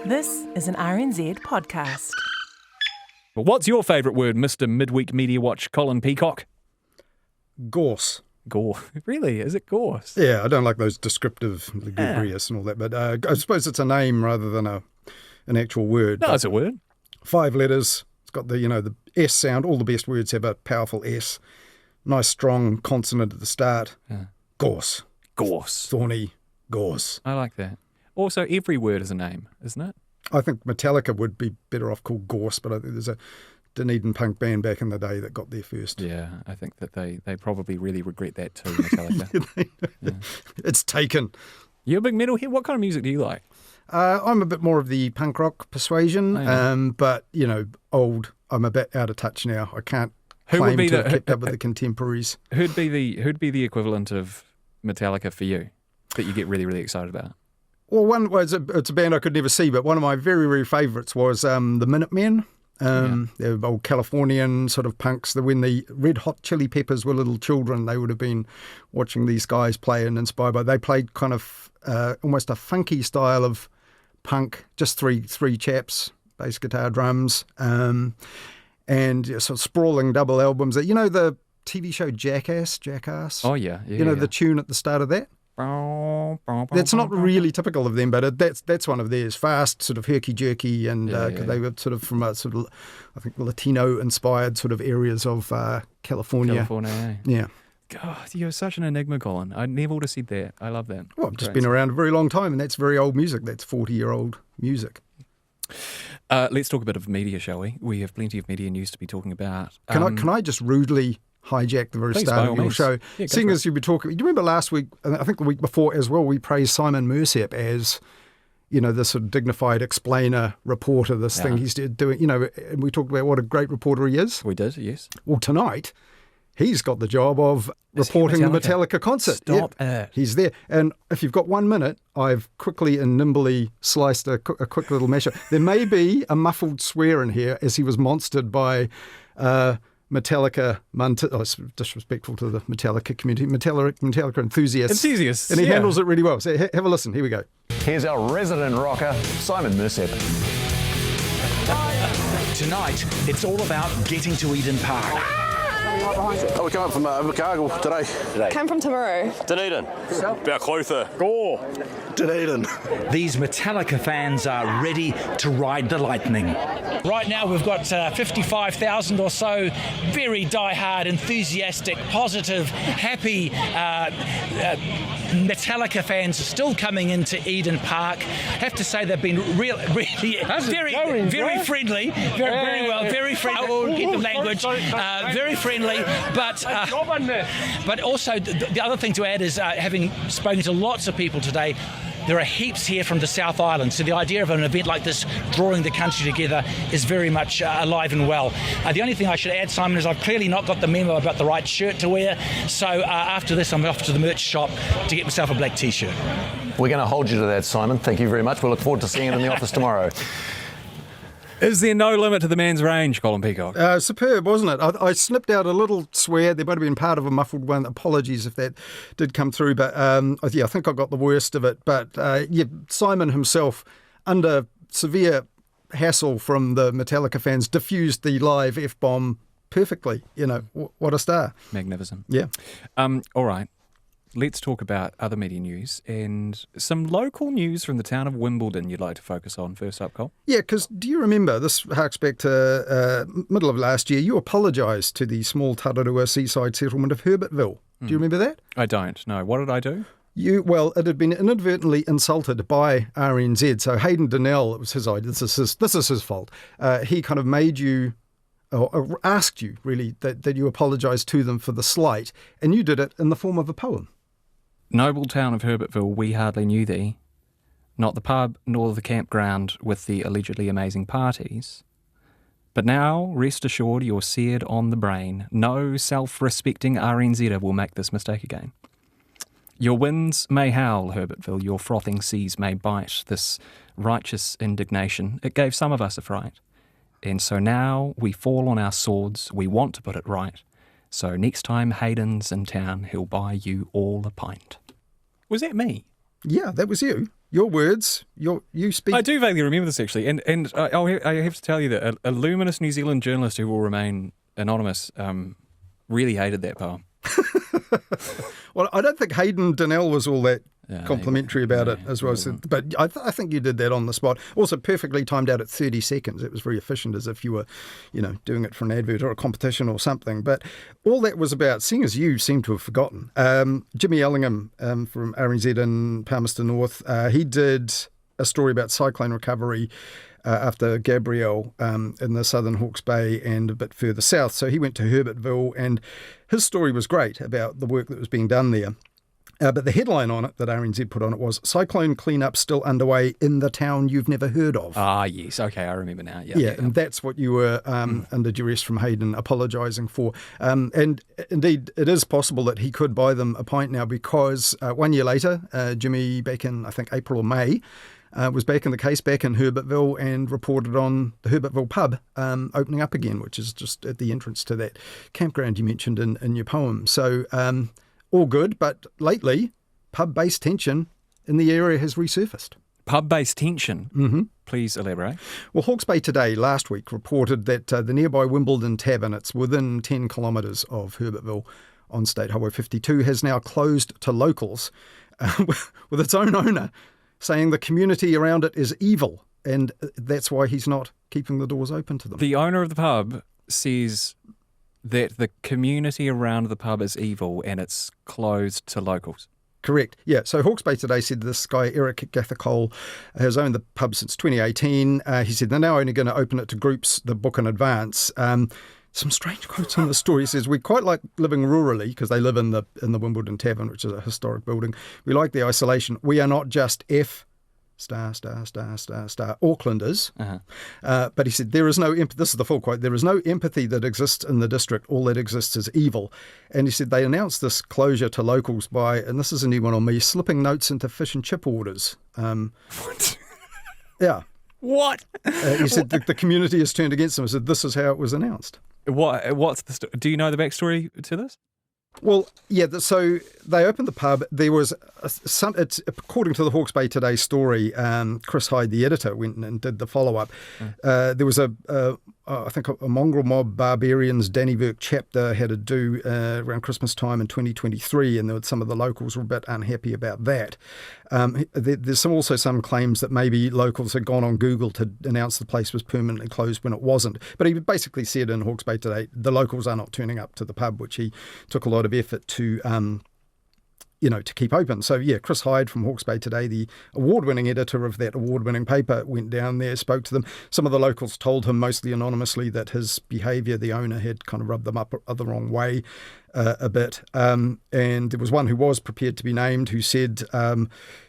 This is an RNZ podcast. Well, what's your favourite word, Mr. Midweek Mediawatch Colin Peacock? Gorse. Gore. Really? Is it gorse? Yeah, I don't like those descriptive lugubrious and all that, but I suppose it's a name rather than an actual word. No, it's a word. 5 letters. It's got the S sound. All the best words have a powerful S. Nice strong consonant at the start. Yeah. Gorse. Gorse. Thorny. Gorse. I like that. Also, every word is a name, isn't it? I think Metallica would be better off called Gorse, but I think there's a Dunedin punk band back in the day that got there first. Yeah, I think that they probably really regret that too, Metallica. Yeah. It's taken. You're a big metalhead. What kind of music do you like? I'm a bit more of the punk rock persuasion, but, old. I'm a bit out of touch now. I can't claim to have kept up with the contemporaries. Who'd be the equivalent of Metallica for you that you get really, really excited about? Well, it's a band I could never see, but one of my very, very favourites was the Minutemen. They're old Californian sort of punks. When the Red Hot Chili Peppers were little children, they would have been watching these guys play and inspired by. They played kind of almost a funky style of punk, just three chaps, bass guitar, drums, and sort of sprawling double albums. You know the TV show Jackass? Oh yeah. The tune at the start of that? That's not really typical of them, but that's one of theirs. Fast, sort of herky-jerky, and they were sort of from a sort of, I think, Latino-inspired sort of areas of California. Yeah. God, you're such an enigma, Colin. I never would have said that. I love that. Well, I've just been around a very long time, and that's very old music. That's 40-year-old music. Let's talk a bit of media, shall we? We have plenty of media news to be talking about. Can I just rudely hijack the very start of your show? Seeing as you've been talking, do you remember last week, and I think the week before as well, we praised Simon Mercep as, this sort of dignified explainer, reporter, this thing he's doing, and we talked about what a great reporter he is. We did, yes. Well, tonight, he's got the job of reporting the Metallica concert. Stop it. He's there. And if you've got 1 minute, I've quickly and nimbly sliced a quick little mashup. There may be a muffled swear in here as he was monstered by Metallica, disrespectful to the Metallica community, Metallica enthusiasts. And he handles it really well. So have a listen. Here we go. Here's our resident rocker, Simon Mercep. Tonight, it's all about getting to Eden Park. We come up from Invercargill today. Came from Tararua. Dunedin. About Clotha. Gore. Dunedin. These Metallica fans are ready to ride the lightning. Right now we've got 55,000 or so very die-hard, enthusiastic, positive, happy Metallica fans still coming into Eden Park. I have to say they've been really very friendly, very friendly. I will get the language. Very friendly, but also the other thing to add is having spoken to lots of people today, there are heaps here from the South Island, so the idea of an event like this drawing the country together is very much alive and well. The only thing I should add, Simon, is I've clearly not got the memo about the right shirt to wear, so after this I'm off to the merch shop to get myself a black t-shirt. We're going to hold you to that, Simon. Thank you very much. We'll look forward to seeing you in the office tomorrow. Is there no limit to the man's range, Colin Peacock? Superb, wasn't it? I snipped out a little swear. There might have been part of a muffled one. Apologies if that did come through. But I think I got the worst of it. But Simon himself, under severe hassle from the Metallica fans, diffused the live F-bomb perfectly. What a star. Magnificent. Yeah. All right. Let's talk about other media news and some local news from the town of Wimbledon you'd like to focus on. First up, Cole. Yeah, because do you remember, this harks back to middle of last year, you apologised to the small Tararua seaside settlement of Herbertville. Do you remember that? I don't, no. What did I do? It had been inadvertently insulted by RNZ. So Hayden Donnell, it was his idea. This is his fault. He kind of made you, or asked you, really, that you apologise to them for the slight, and you did it in the form of a poem. Noble town of Herbertville, we hardly knew thee, not the pub nor the campground with the allegedly amazing parties. But now, rest assured, you're seared on the brain. No self-respecting RNZer will make this mistake again. Your winds may howl, Herbertville, your frothing seas may bite. This righteous indignation, it gave some of us a fright. And so now we fall on our swords, we want to put it right. So next time Hayden's in town, he'll buy you all a pint. Was that me? Yeah, that was you. Your words, you speak. I do vaguely remember this actually, and I have to tell you that a luminous New Zealand journalist who will remain anonymous really hated that poem. Well, I don't think Hayden Donnell was all that complimentary about it as well. So, but I think you did that on the spot. Also perfectly timed out at 30 seconds. It was very efficient, as if you were, doing it for an advert or a competition or something. But all that was about, seeing as you seem to have forgotten, Jimmy Ellingham from RNZ in Palmerston North, he did a story about cyclone recovery after Gabrielle in the southern Hawke's Bay and a bit further south. So he went to Herbertville, and his story was great about the work that was being done there. But the headline on it that RNZ put on it was "Cyclone cleanup still underway in the town you've never heard of." Ah, yes. Okay, I remember now. Yeah, and that's what you were under duress from Hayden apologising for. And indeed, it is possible that he could buy them a pint now, because 1 year later, Jimmy, back in, I think, April or May, was back in the case, back in Herbertville, and reported on the Herbertville pub opening up again, which is just at the entrance to that campground you mentioned in your poem. So all good, but lately, pub-based tension in the area has resurfaced. Pub-based tension? Mm-hmm. Please elaborate. Well, Hawke's Bay Today last week reported that the nearby Wimbledon Tavern, it's within 10 kilometres of Herbertville on State Highway 52, has now closed to locals with its own owner saying the community around it is evil, and that's why he's not keeping the doors open to them. The owner of the pub says that the community around the pub is evil and it's closed to locals. Correct. Yeah. So Hawke's Bay Today said this guy, Eric Gathacole, has owned the pub since 2018. He said they're now only going to open it to groups that book in advance. Some strange quotes in the story. He says, "We quite like living rurally," because they live in the Wimbledon Tavern, which is a historic building. "We like the isolation. We are not just Aucklanders." Uh-huh. But he said, "There is no this is the full quote, there is no empathy that exists in the district. All that exists is evil." And he said they announced this closure to locals by, and this is a new one on me, slipping notes into fish and chip orders. What? Yeah. What? He said the community has turned against them. He said this is how it was announced. What's the do you know the backstory to this? Well, yeah, so they opened the pub. There was it's according to the Hawke's Bay Today story, Chris Hyde, the editor, went and did the follow-up. There was I think a mongrel mob barbarians Danny Burke chapter had a do around Christmas time in 2023, and some of the locals were a bit unhappy about that. There's also some claims that maybe locals had gone on Google to announce the place was permanently closed when it wasn't. But he basically said in Hawke's Bay Today, the locals are not turning up to the pub, which he took a lot of effort to to keep open. So, yeah, Chris Hyde from Hawke's Bay Today, the award-winning editor of that award-winning paper, went down there, spoke to them. Some of the locals told him, mostly anonymously, that his behaviour, the owner, had kind of rubbed them up the wrong way a bit. And there was one who was prepared to be named who said,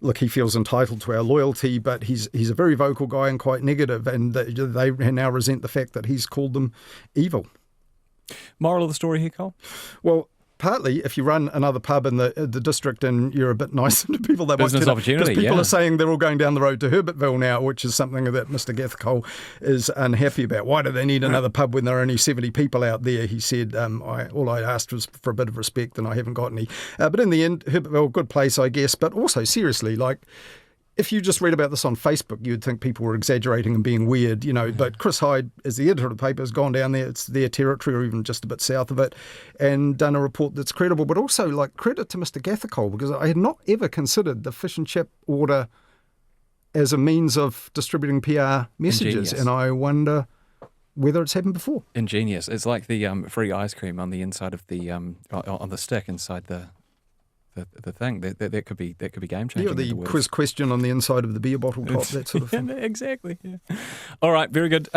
look, he feels entitled to our loyalty, but he's a very vocal guy and quite negative, and they now resent the fact that he's called them evil. Moral of the story here, Cole? Well, partly, if you run another pub in the district and you're a bit nicer to people, that business opportunity. Because people are saying they're all going down the road to Herbertville now, which is something that Mr. Gathacole is unhappy about. Why do they need another pub when there are only 70 people out there? He said, all I asked was for a bit of respect, and I haven't got any. But in the end, Herbertville, good place, I guess. But also, seriously, if you just read about this on Facebook, you'd think people were exaggerating and being weird, But Chris Hyde, as the editor of the paper, has gone down there. It's their territory, or even just a bit south of it, and done a report that's credible. But also, credit to Mr. Gathacole, because I had not ever considered the fish and chip order as a means of distributing PR messages. Ingenious. And I wonder whether it's happened before. Ingenious. It's like the free ice cream on the inside of the on the stick inside the thing. That could be game changing. Yeah, the quiz question on the inside of the beer bottle top, that sort of thing. Exactly. Yeah. All right, very good.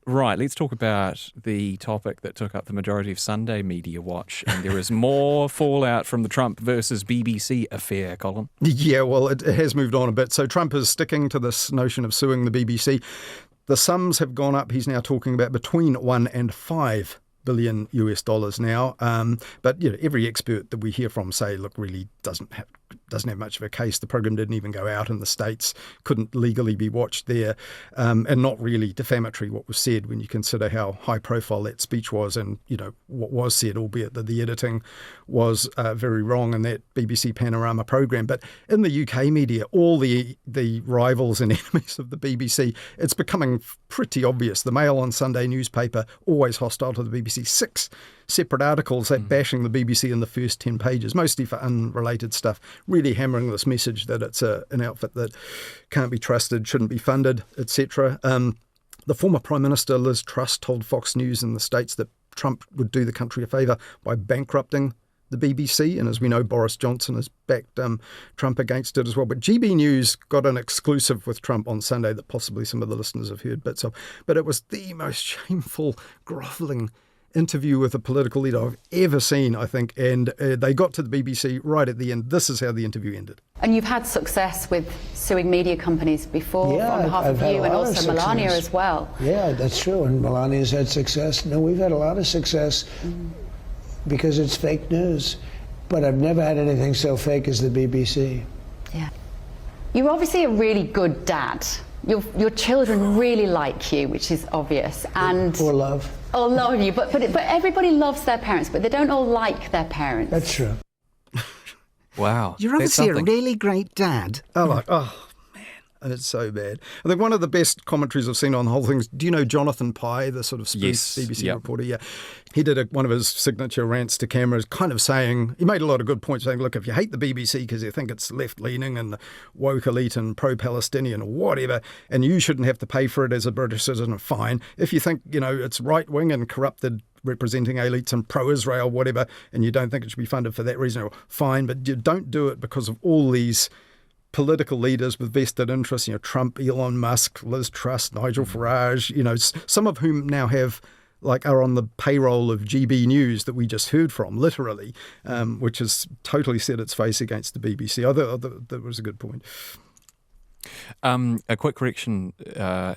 Right, let's talk about the topic that took up the majority of Sunday Mediawatch, and there is more fallout from the Trump versus BBC affair, Colin. Yeah, well, it has moved on a bit. So Trump is sticking to this notion of suing the BBC. The sums have gone up. He's now talking about between $1 and $5 billion now. But every expert that we hear from say, look, really doesn't doesn't have much of a case. The program didn't even go out in the States, couldn't legally be watched there, and not really defamatory what was said when you consider how high profile that speech was, and what was said, albeit that the editing was very wrong in that BBC Panorama program. But in the UK media, all the rivals and enemies of the BBC, it's becoming pretty obvious. The Mail on Sunday newspaper, always hostile to the BBC. 6 separate articles bashing the BBC in the first 10 pages, mostly for unrelated stuff, really hammering this message that it's an outfit that can't be trusted, shouldn't be funded, etc. The former Prime Minister Liz Truss told Fox News in the States that Trump would do the country a favour by bankrupting the BBC, and as we know, Boris Johnson has backed Trump against it as well. But GB News got an exclusive with Trump on Sunday that possibly some of the listeners have heard bits of, but it was the most shameful, grovelling interview with a political leader I've ever seen, I think, and they got to the BBC right at the end. This is how the interview ended. And you've had success with suing media companies before on behalf of you and also Melania as well. Yeah, that's true, and Melania's had success. No, we've had a lot of success because it's fake news, but I've never had anything so fake as the BBC. Yeah. You're obviously a really good dad. Your children really like you, which is obvious. And or love. Or love you, but everybody loves their parents, but they don't all like their parents. That's true. Wow. You're obviously a really great dad. Man, and it's so bad. I think one of the best commentaries I've seen on the whole thing is, do you know Jonathan Pye, the sort of spoof BBC reporter? Yeah. He did one of his signature rants to cameras, kind of saying, he made a lot of good points, saying, look, if you hate the BBC because you think it's left-leaning and woke elite and pro-Palestinian or whatever, and you shouldn't have to pay for it as a British citizen, fine. If you think, it's right-wing and corrupted, representing elites and pro-Israel, whatever, and you don't think it should be funded for that reason, fine, but you don't do it because of all these political leaders with vested interests, Trump, Elon Musk, Liz Truss, Nigel Farage, some of whom now are on the payroll of GB News that we just heard from, literally, which has totally set its face against the BBC. I thought that was a good point. A quick correction,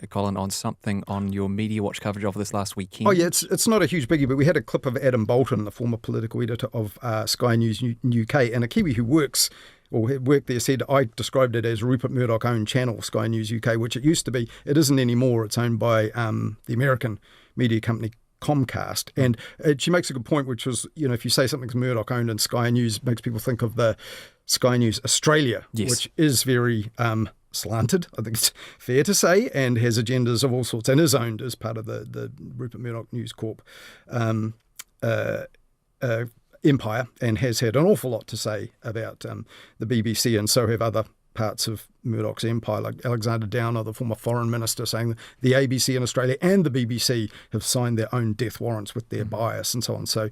Colin, on something on your Mediawatch coverage of this last weekend. Oh yeah, it's not a huge biggie, but we had a clip of Adam Bolton, the former political editor of Sky News UK, and a Kiwi who worked there said, I described it as Rupert Murdoch-owned channel, Sky News UK, which it used to be. It isn't anymore. It's owned by the American media company Comcast. And she makes a good point, which was, if you say something's Murdoch-owned and Sky News, makes people think of the Sky News Australia, which is very slanted, I think it's fair to say, and has agendas of all sorts and is owned as part of the Rupert Murdoch News Corp empire, and has had an awful lot to say about the BBC, and so have other parts of Murdoch's empire, like Alexander Downer, the former foreign minister, saying that the ABC in Australia and the BBC have signed their own death warrants with their bias and so on. So,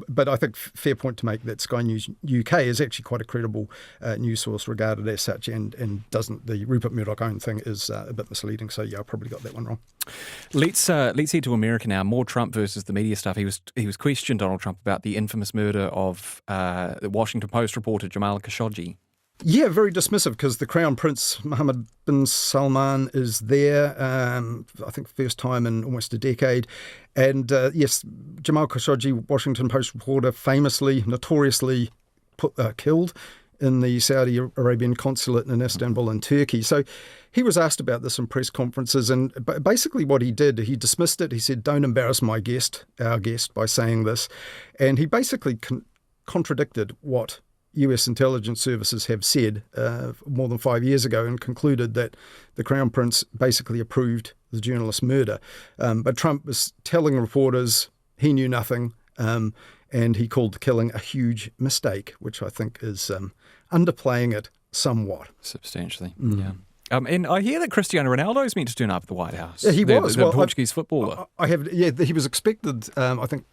but I think fair point to make that Sky News UK is actually quite a credible news source regarded as such, and doesn't, the Rupert Murdoch own thing is a bit misleading. So I probably got that one wrong. Let's head to America now. More Trump versus the media stuff. He was questioned, Donald Trump, about the infamous murder of the Washington Post reporter Jamal Khashoggi. Yeah, very dismissive, because the Crown Prince Mohammed bin Salman is there, I think first time in almost a decade. And yes, Jamal Khashoggi, Washington Post reporter, notoriously killed in the Saudi Arabian consulate in Istanbul in Turkey. So he was asked about this in press conferences, and basically what he did, he dismissed it. He said, don't embarrass our guest, by saying this. And he basically contradicted what US intelligence services have said more than 5 years ago, and concluded that the Crown Prince basically approved the journalist's murder. But Trump was telling reporters he knew nothing, and he called the killing a huge mistake, which I think is underplaying it somewhat. Substantially, yeah. And I hear that Cristiano Ronaldo is meant to turn up at the White House. Yeah, he was. The Portuguese footballer. He was expected, I think,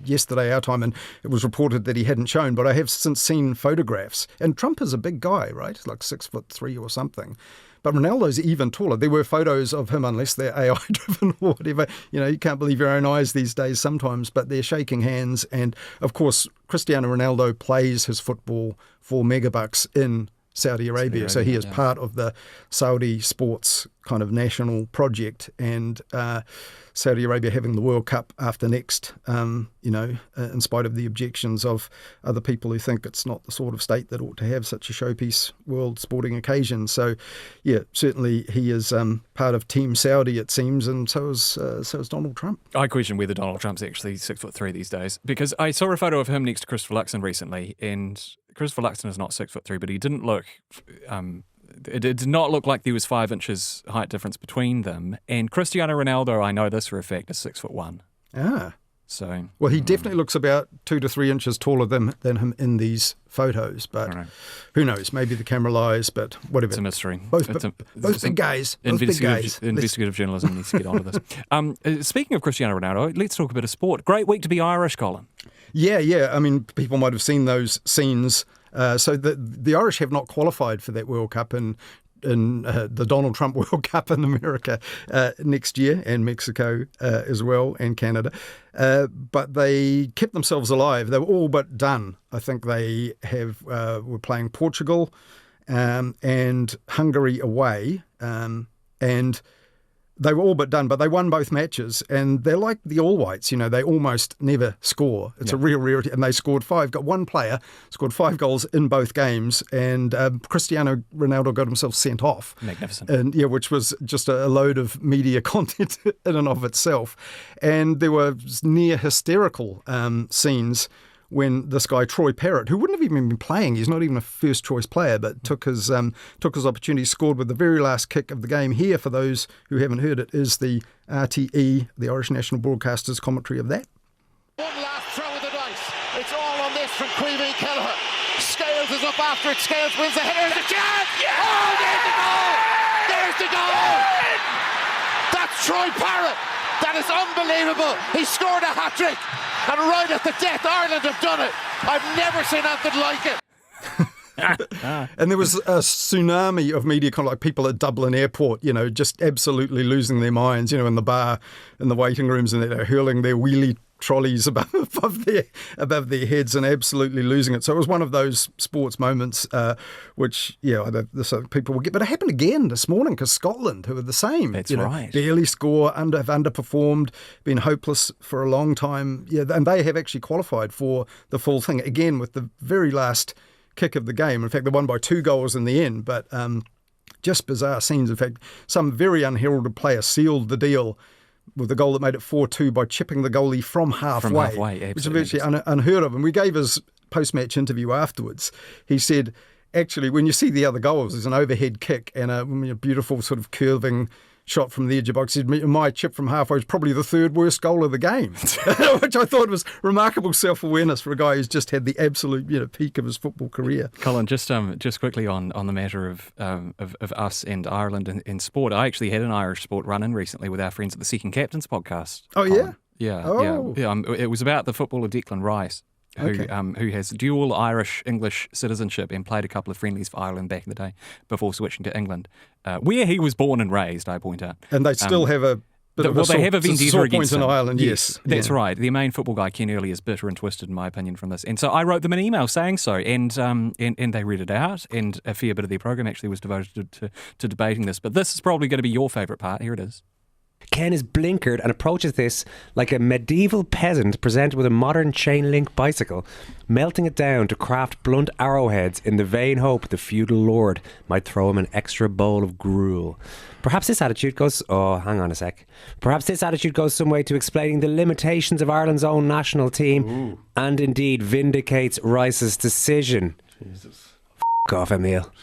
yesterday our time, and it was reported that he hadn't shown, but I have since seen photographs. And Trump is a big guy, right? He's like 6'3" or something. But Ronaldo's even taller. There were photos of him, unless they're AI-driven or whatever. You can't believe your own eyes these days sometimes, but they're shaking hands. And, of course, Cristiano Ronaldo plays his football for megabucks in Saudi Arabia. So he is part of the Saudi sports kind of national project, and Saudi Arabia having the World Cup after next, in spite of the objections of other people who think it's not the sort of state that ought to have such a showpiece world sporting occasion. So, yeah, certainly he is part of Team Saudi, it seems, and so is Donald Trump. I question whether Donald Trump's actually 6'3" these days, because I saw a photo of him next to Christopher Luxon recently, and Christopher Luxon is not 6'3", but he didn't look. It did not look like there was 5 inches height difference between them. And Cristiano Ronaldo, I know this for a fact, is 6'1". Ah. So, well, he definitely looks about 2 to 3 inches taller than him in these photos, but who knows? Maybe the camera lies, but whatever. It's a mystery. Both big guys. Investigative journalism needs to get onto this. Speaking of Cristiano Ronaldo, let's talk a bit of sport. Great week to be Irish, Colin. Yeah. I mean, people might have seen those scenes. So the Irish have not qualified for that World Cup in the Donald Trump World Cup in America next year, and Mexico as well, and Canada. But they kept themselves alive. They were all but done. I think they were playing Portugal and Hungary away, and they were all but done, but they won both matches, and they're like the All Whites, they almost never score. It's a real rarity, and they scored 5. Got one player, scored 5 goals in both games, and Cristiano Ronaldo got himself sent off. Magnificent. And which was just a load of media content in and of itself. And there were near hysterical scenes when this guy, Troy Parrott, who wouldn't have even been playing, he's not even a first choice player, but took his opportunity, scored with the very last kick of the game. Here, for those who haven't heard it, is the RTE, the Irish National Broadcasters commentary of that. One last throw of the dice. It's all on this from Queeveen Kelleher. Scales is up after it. Scales wins the header. There's a chance! Yeah! Oh, there's the goal! There's the goal! That's Troy Parrott. That is unbelievable. He scored a hat-trick. And right at the death, Ireland have done it. I've never seen anything like it. And there was a tsunami of media, kind of like people at Dublin Airport, just absolutely losing their minds, in the bar, in the waiting rooms, and they're hurling their wheelie trolleys above their heads and absolutely losing it. So it was one of those sports moments which, people will get. But it happened again this morning because Scotland, who are the same, that's right, barely score, have underperformed, been hopeless for a long time. Yeah, and they have actually qualified for the full thing again with the very last kick of the game. In fact, they won by 2 goals in the end, but just bizarre scenes. In fact, some very unheralded player sealed the deal with the goal that made it 4-2 by chipping the goalie from halfway, which is virtually unheard of. And we gave his post-match interview afterwards. He said, actually, when you see the other goals, there's an overhead kick and a beautiful sort of curving shot from the edge of the box. He said, my chip from halfway was probably the 3rd worst goal of the game, which I thought was remarkable self-awareness for a guy who's just had the absolute peak of his football career. Colin, just quickly on the matter of us and Ireland in sport, I actually had an Irish sport run-in recently with our friends at the Second Captains podcast. Oh, Colin. Yeah? Yeah. It was about the footballer Declan Rice, who has dual Irish-English citizenship and played a couple of friendlies for Ireland back in the day before switching to England, where he was born and raised, I point out. And they still have a bit of a vendetta against in Ireland, yes. That's right. Their main football guy, Ken Early, is bitter and twisted, in my opinion, from this. And so I wrote them an email saying so, and they read it out, and a fair bit of their program actually was devoted to debating this. But this is probably going to be your favourite part. Here it is. Ken is blinkered and approaches this like a medieval peasant presented with a modern chain-link bicycle, melting it down to craft blunt arrowheads in the vain hope the feudal lord might throw him an extra bowl of gruel. Perhaps this attitude goes... Oh, hang on a sec. Perhaps this attitude goes some way to explaining the limitations of Ireland's own national team and indeed vindicates Rice's decision. Jesus. F*** off, Emile.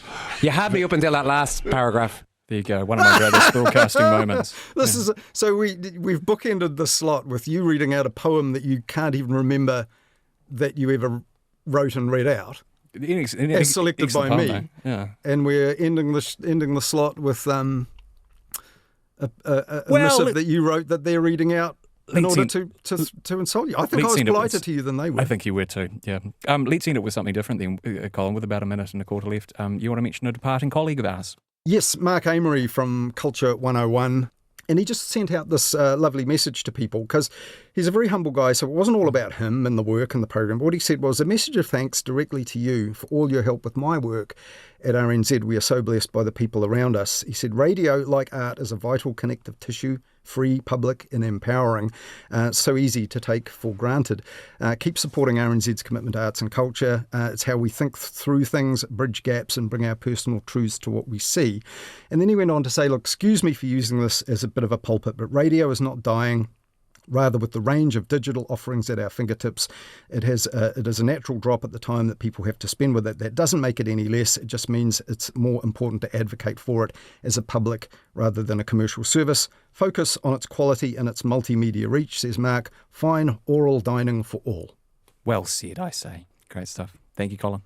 You had me up until that last paragraph. There you go, one of my greatest broadcasting moments. So we've bookended the slot with you reading out a poem that you can't even remember that you ever wrote and read out, as selected by me. Yeah. And we're ending the slot with a missive that you wrote that they're reading out in order to insult you. I think I was politer to you than they were. I think you were too, yeah. Let's end it with something different then, Colin, with about a minute and a quarter left. You want to mention a departing colleague of ours? Yes, Mark Amory from Culture 101. And he just sent out this lovely message to people because he's a very humble guy, so it wasn't all about him and the work and the program. But what he said was a message of thanks directly to you for all your help with my work At RNZ, we are so blessed by the people around us. He said, radio, like art, is a vital connective tissue, free, public and empowering. So easy to take for granted. Keep supporting RNZ's commitment to arts and culture. It's how we think through things, bridge gaps and bring our personal truths to what we see. And then he went on to say, look, excuse me for using this as a bit of a pulpit, but radio is not dying. Rather, with the range of digital offerings at our fingertips, it is a natural drop at the time that people have to spend with it. That doesn't make it any less. It just means it's more important to advocate for it as a public rather than a commercial service. Focus on its quality and its multimedia reach, says Mark. Fine oral dining for all. Well said, I say. Great stuff. Thank you, Colin.